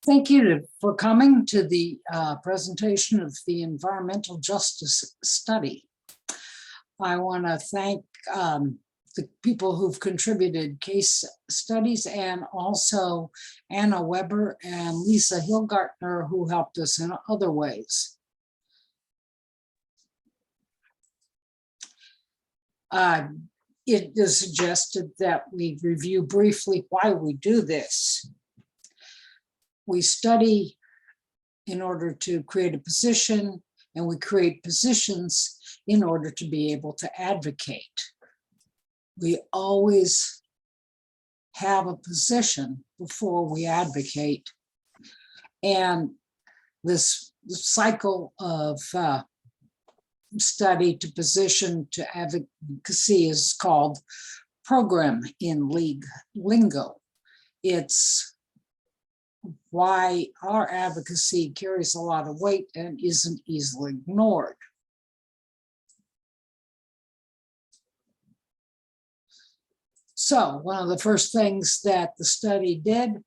Thank you for coming to the presentation of the environmental justice study. I want to thank the people who've contributed case studies, and also Anna Weber and Lisa Hilgartner, who helped us in other ways. It is suggested that we review briefly why we do this. We study in order to create a position, and we create positions in order to be able to advocate. We always have a position before we advocate. And this cycle of study to position to advocacy is called program in lingo. It's why our advocacy carries a lot of weight and isn't easily ignored. So one of the first things that the study did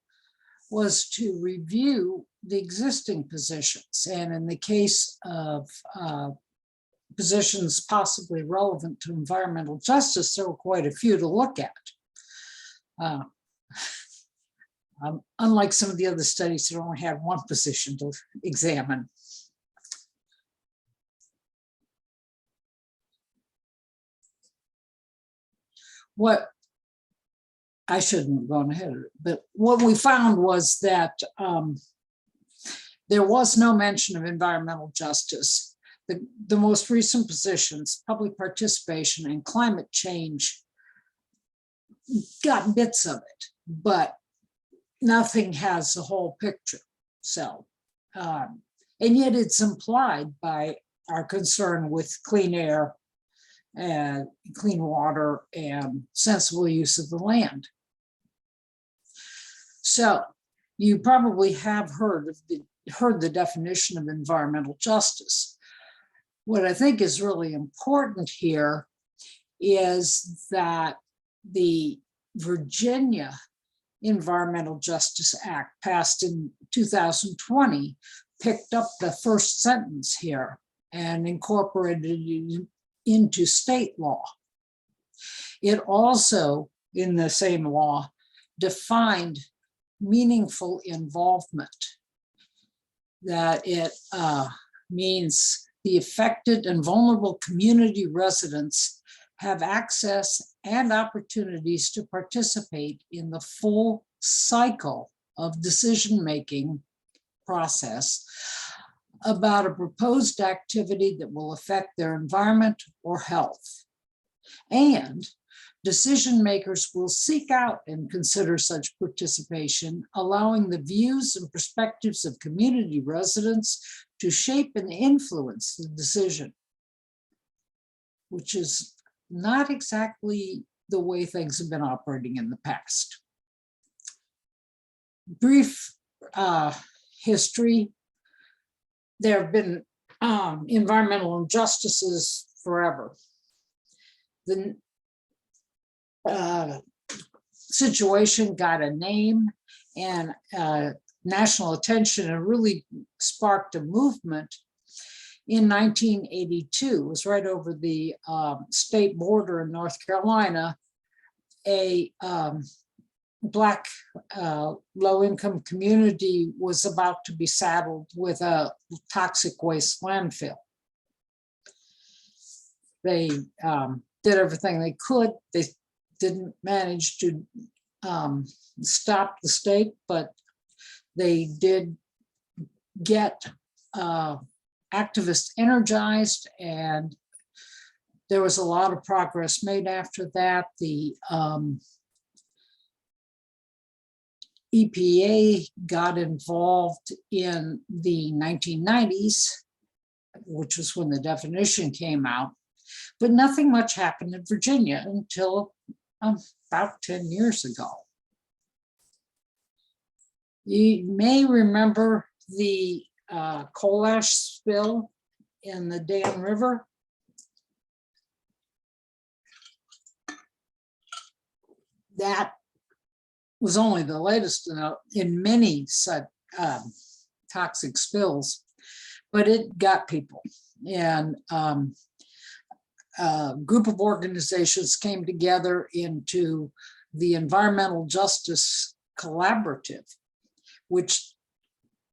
was to review the existing positions. And in the case of positions possibly relevant to environmental justice, there were quite a few to look at. Unlike some of the other studies that only had one position to examine. What I shouldn't have gone ahead of it, but what we found was that there was no mention of environmental justice. The most recent positions, public participation and climate change, got bits of it, but nothing has the whole picture. So, and yet it's implied by our concern with clean air and clean water and sensible use of the land. So you probably have heard the definition of environmental justice. What I think is really important here is that the Virginia Environmental Justice Act, passed in 2020, picked up the first sentence here and incorporated it into state law. It also, in the same law, defined meaningful involvement, that it means the affected and vulnerable community residents have access and opportunities to participate in the full cycle of decision-making process about a proposed activity that will affect their environment or health. And decision makers will seek out and consider such participation, allowing the views and perspectives of community residents to shape and influence the decision, which is not exactly the way things have been operating in the past. Brief history. There have been environmental injustices forever. The situation got a name and national attention, and really sparked a movement in 1982. It was right over the state border in North Carolina. A Black low-income community was about to be saddled with a toxic waste landfill. They did everything they could. They didn't manage to stop the state, but they did get activists energized, and there was a lot of progress made after that. The EPA got involved in the 1990s, which was when the definition came out, but nothing much happened in Virginia until about 10 years ago. You may remember the coal ash spill in the Dan River. That was only the latest in many such toxic spills, but it got people. And a group of organizations came together into the Environmental Justice Collaborative, which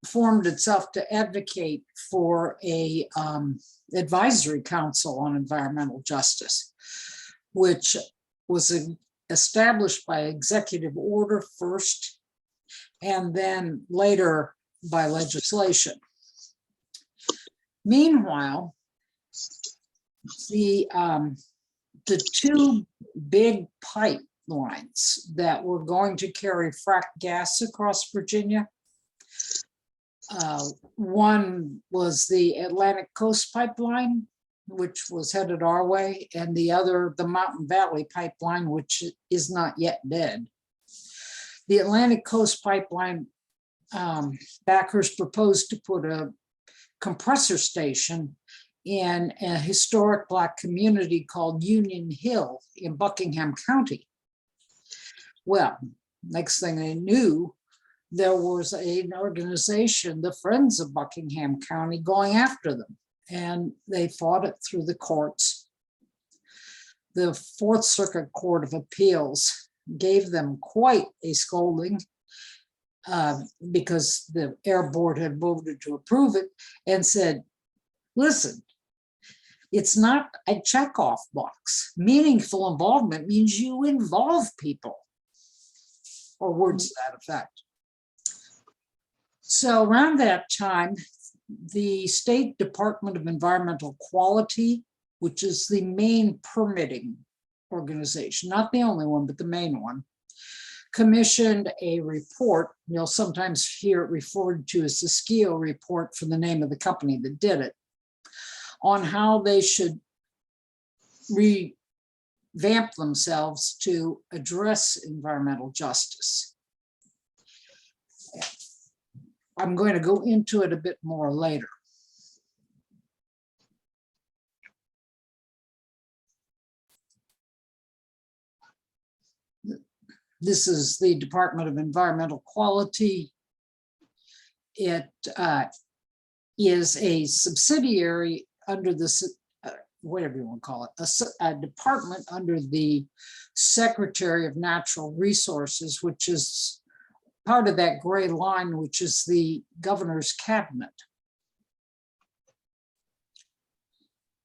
formed itself to advocate for a advisory council on environmental justice, which was established by executive order first, and then later by legislation. Meanwhile, the two big pipelines that were going to carry fracked gas across Virginia, one was the Atlantic Coast Pipeline, which was headed our way, and the other, the Mountain Valley Pipeline, which is not yet dead. The Atlantic Coast Pipeline backers proposed to put a compressor station in a historic Black community called Union Hill in Buckingham County. Well, next thing they knew, there was an organization, the Friends of Buckingham County, going after them, and they fought it through the courts. The Fourth Circuit Court of Appeals gave them quite a scolding because the Air Board had voted to approve it and said, listen, it's not a checkoff box. Meaningful involvement means you involve people, or words to that effect. So around that time, the State Department of Environmental Quality, which is the main permitting organization, not the only one, but the main one, commissioned a report. You'll sometimes hear it referred to as the SKIO report for the name of the company that did it, on how they should revamp themselves to address environmental justice. I'm going to go into it a bit more later. This is the Department of Environmental Quality. It is a subsidiary under the, whatever you want to call it, a department under the Secretary of Natural Resources, which is part of that gray line, which is the governor's cabinet.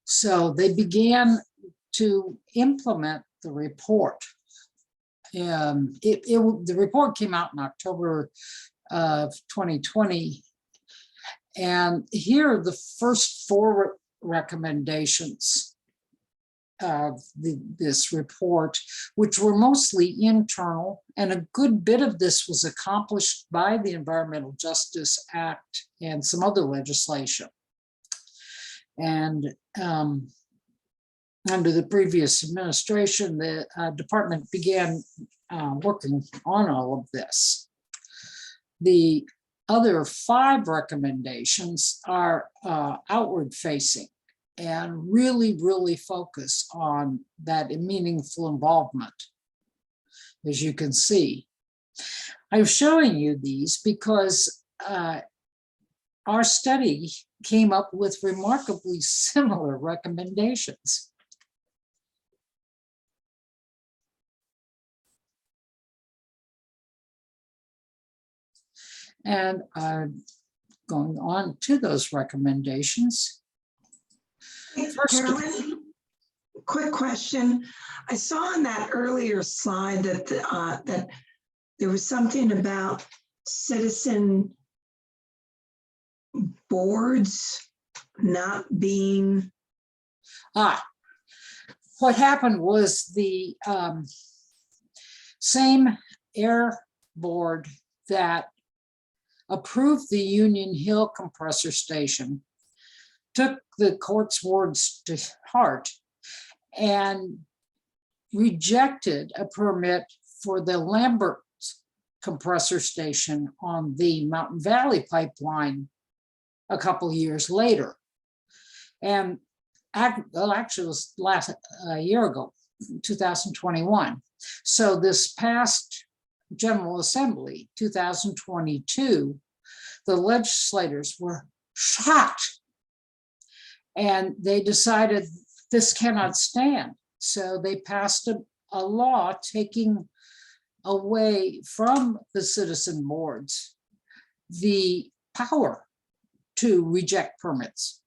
So they began to implement the report. The report came out in October of 2020. And here are the first 4 recommendations of this report, which were mostly internal, and a good bit of this was accomplished by the Environmental Justice Act and some other legislation. And under the previous administration, the department began working on all of this. The other 5 recommendations are outward facing and really focus on that meaningful involvement. As you can see, I'm showing you these because our study came up with remarkably similar recommendations. And going on to those recommendations. Carolyn, quick question. I saw on that earlier slide that that there was something about citizen boards not being. What happened was the same air board that approved the Union Hill compressor station took the court's words to heart and rejected a permit for the Lambert compressor station on the Mountain Valley pipeline a couple years later. And well, actually it was last year ago, 2021. So this past General Assembly, 2022, The legislators were shocked, and they decided this cannot stand. So they passed a law taking away from the citizen boards the power to reject permits.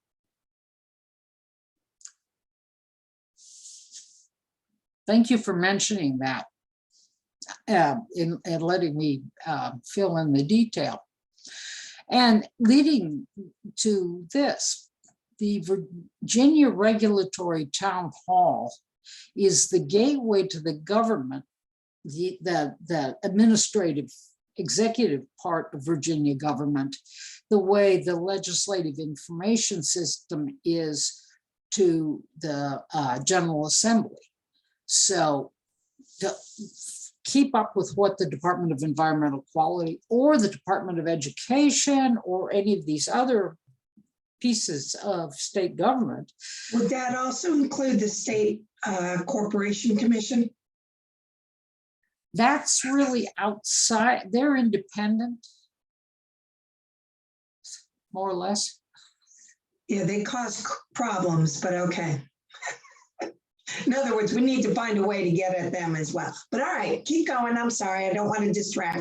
Thank you for mentioning that and letting me fill in the detail. And leading to this, the Virginia Regulatory Town Hall is the gateway to the government, the administrative executive part of Virginia government, the way the legislative information system is to the General Assembly. So to keep up with what the Department of Environmental Quality or the Department of Education or any of these other pieces of state government. Would that also include the State Corporation Commission? That's really outside, they're independent, more or less. Yeah, they cause problems, but okay. In other words, we need to find a way to get at them as well. But all right, keep going. I'm sorry, I don't want to distract.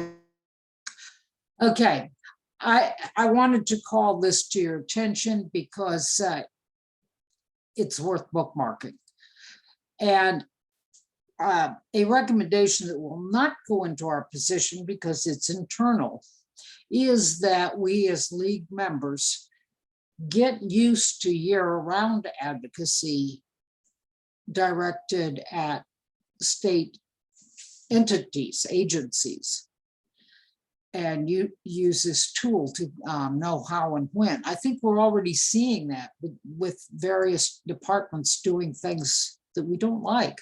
Okay, I wanted to call this to your attention because it's worth bookmarking. And a recommendation that will not go into our position because it's internal is that we as league members get used to year-round advocacy directed at state entities, agencies, and you use this tool to know how and when. I think we're already seeing that with various departments doing things that we don't like.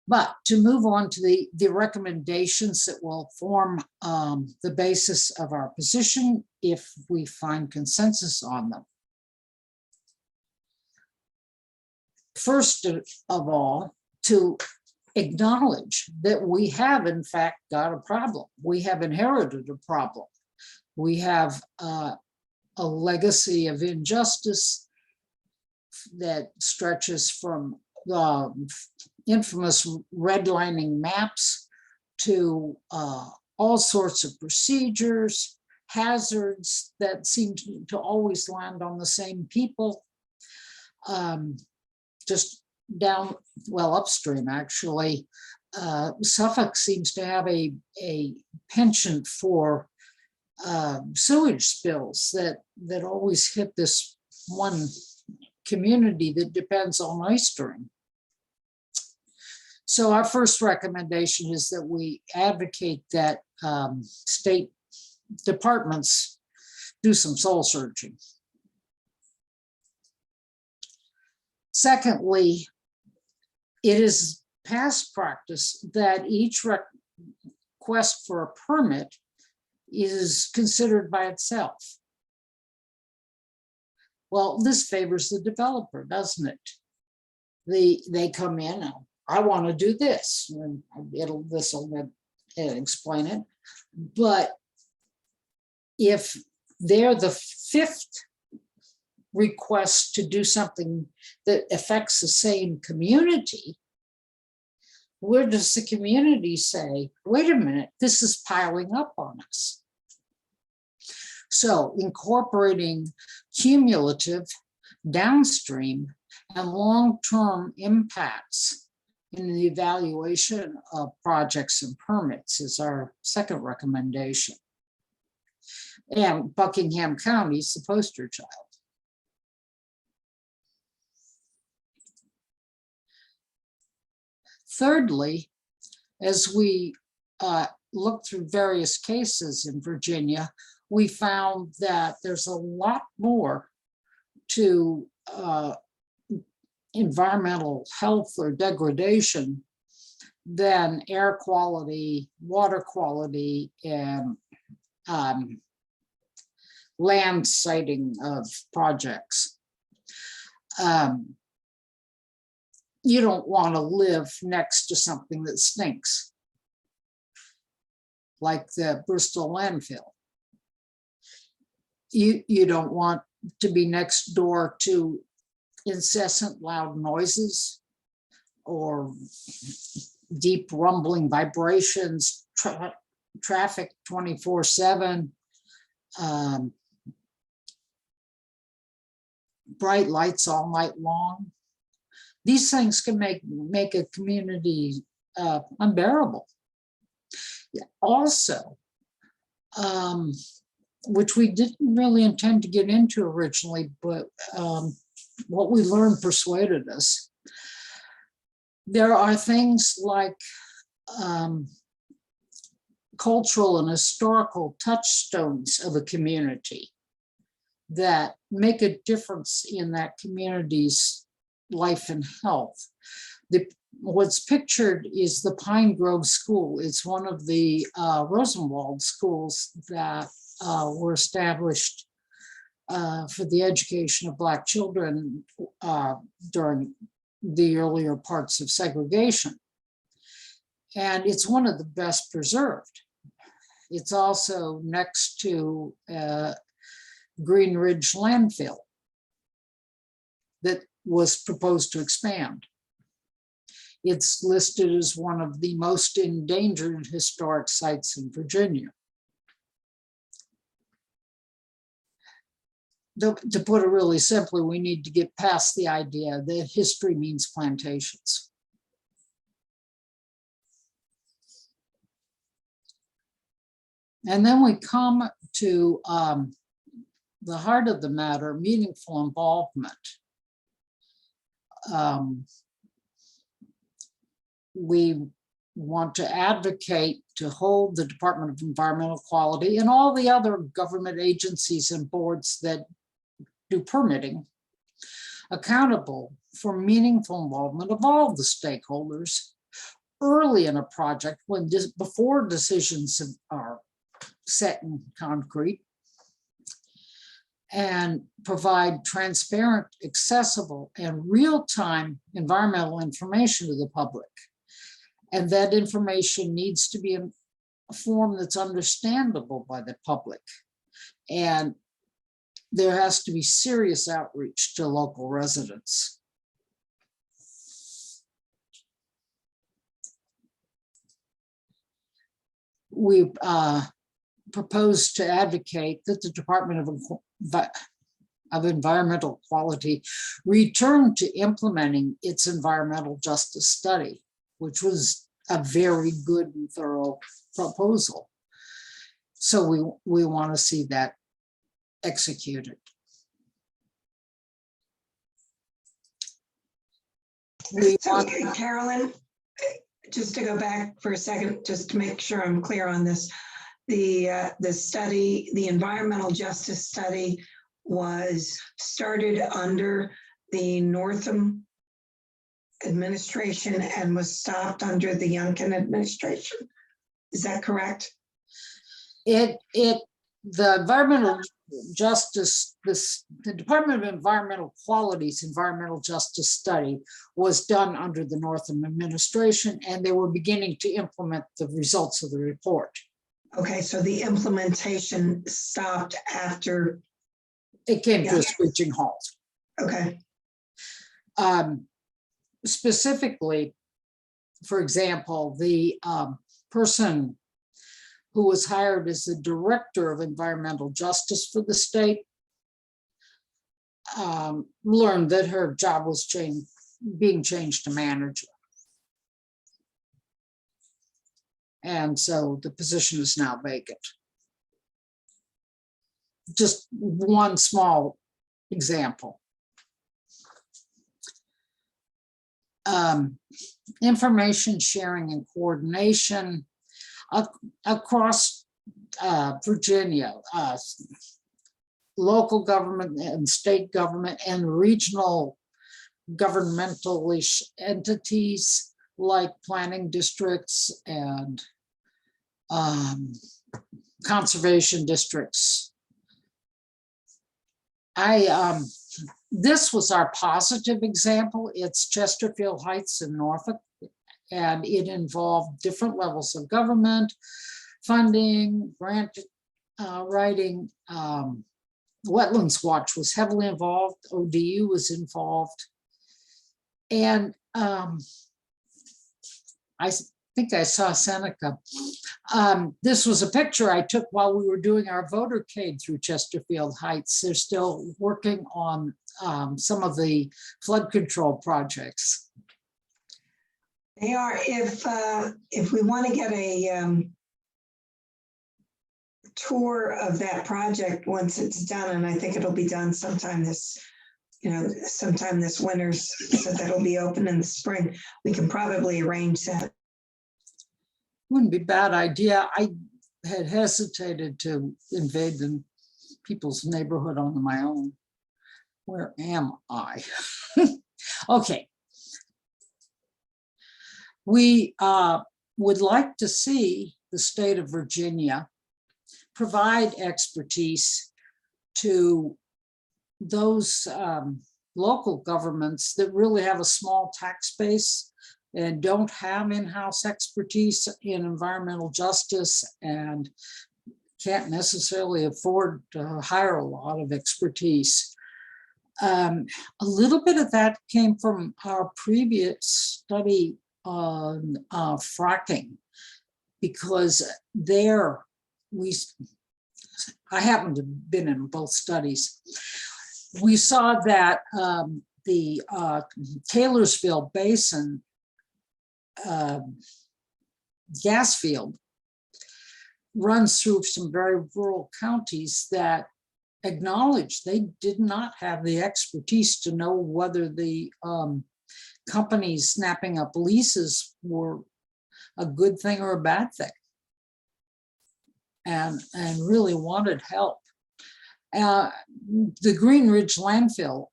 But to move on to the recommendations that will form the basis of our position if we find consensus on them. First of all, to acknowledge that we have in fact got a problem. We have inherited a problem. We have a legacy of injustice that stretches from infamous redlining maps to all sorts of procedures, hazards that seem to always land on the same people. Just down, well, upstream actually, Suffolk seems to have a penchant for sewage spills that always hit this one community that depends on oystering. So our first recommendation is that we advocate that state departments do some soul searching. Secondly, it is past practice that each request for a permit is considered by itself. Well, this favors the developer, doesn't it? They come in, I want to do this, and this will explain it. But if they're the fifth request to do something that affects the same community, where does the community say, wait a minute, this is piling up on us? So incorporating cumulative, downstream, and long-term impacts in the evaluation of projects and permits is our second recommendation. And Buckingham County is the poster child. Thirdly, as we looked through various cases in Virginia, we found that there's a lot more to environmental health or degradation than air quality, water quality, and land siting of projects. You don't want to live next to something that stinks. like the Bristol landfill. You don't want to be next door to incessant loud noises or deep rumbling vibrations, traffic 24/7, bright lights all night long. These things can make a community unbearable. Also, which we didn't really intend to get into originally, but what we learned persuaded us. There are things like cultural and historical touchstones of a community that make a difference in that community's life and health. What's pictured is the Pine Grove School. It's one of the Rosenwald schools that were established for the education of Black children during the earlier parts of segregation. And it's one of the best preserved. It's also next to Green Ridge landfill that was proposed to expand. It's listed as one of the most endangered historic sites in Virginia. To put it really simply, we need to get past the idea that history means plantations. And then we come to the heart of the matter, meaningful involvement. We want to advocate to hold the Department of Environmental Quality and all the other government agencies and boards that do permitting accountable for meaningful involvement of all the stakeholders early in a project before decisions are set in concrete, and provide transparent, accessible, and real-time environmental information to the public. And that information needs to be in a form that's understandable by the public. And there has to be serious outreach to local residents. We propose to advocate that the Department of Environmental Quality return to implementing its environmental justice study, which was a very good and thorough proposal. So we want to see that executed. So, Carolyn, just to go back for a second, just to make sure I'm clear on this, the study, the environmental justice study was started under the Northam administration and was stopped under the Youngkin administration. Is that correct? The environmental justice, the Department of Environmental Quality's environmental justice study was done under the Northam administration, and they were beginning to implement the results of the report. Okay, so the implementation stopped after it came to a screeching halt. Okay. Specifically, for example, the person who was hired as the director of environmental justice for the state learned that her job was being changed to manager. And so the position is now vacant. Just one small example. Information sharing and coordination across Virginia, local government and state government and regional governmental entities like planning districts and conservation districts. This was our positive example. It's Chesterfield Heights in Norfolk, and it involved different levels of government, funding, grant writing. Wetlands Watch was heavily involved. ODU was involved. And I think I saw Seneca. This was a picture I took while we were doing our votercade through Chesterfield Heights. They're still working on some of the flood control projects. They are, if we want to get a tour of that project once it's done, and I think it'll be done sometime this, sometime this winter, so that'll be open in the spring, we can probably arrange that. Wouldn't be a bad idea. I had hesitated to invade people's neighborhood on my own. Where am I? Okay. We would like to see the state of Virginia provide expertise to those local governments that really have a small tax base and don't have in-house expertise in environmental justice and can't necessarily afford to hire a lot of expertise. A little bit of that came from our previous study on fracking, because I happen to have been in both studies. We saw that the Taylorsville Basin gas field runs through some very rural counties that acknowledged they did not have the expertise to know whether the companies snapping up leases were a good thing or a bad thing, and really wanted help. The Green Ridge landfill,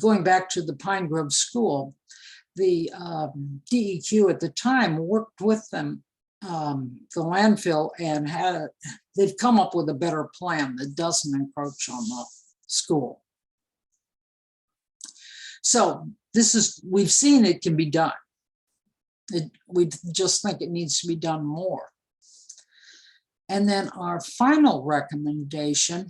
going back to the Pine Grove School, the DEQ at the time worked with them, the landfill, and they've come up with a better plan that doesn't encroach on the school. So we've seen it can be done. We just think it needs to be done more. And then our final recommendation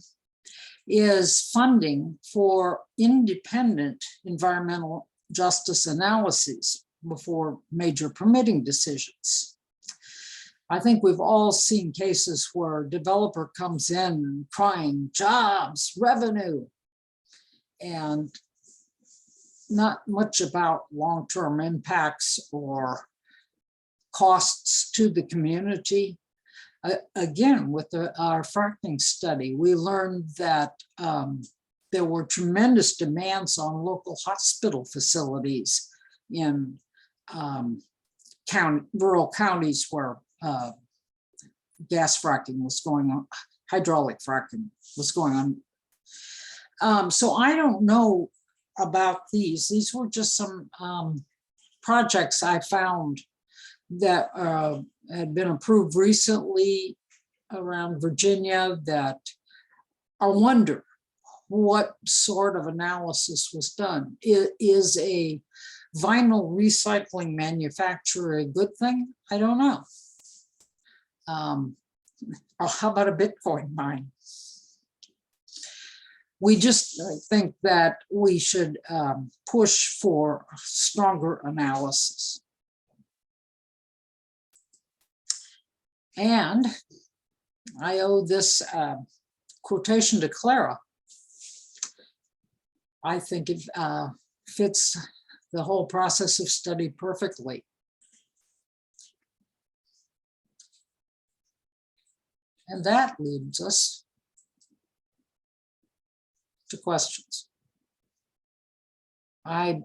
is funding for independent environmental justice analyses before major permitting decisions. I think we've all seen cases where a developer comes in crying jobs, revenue, and not much about long-term impacts or costs to the community. Again, with our fracking study, we learned that there were tremendous demands on local hospital facilities in rural counties where gas fracking was going on, hydraulic fracking was going on. So I don't know about these. These were just some projects I found that had been approved recently around Virginia, that I wonder what sort of analysis was done. Is a vinyl recycling manufacturer a good thing? I don't know. Or how about a Bitcoin mine? We just think that we should push for stronger analysis. And I owe this quotation to Clara. I think it fits the whole process of study perfectly. And that leads us to questions. Hey,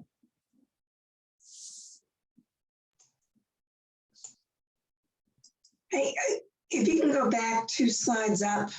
if you can go back 2 slides up.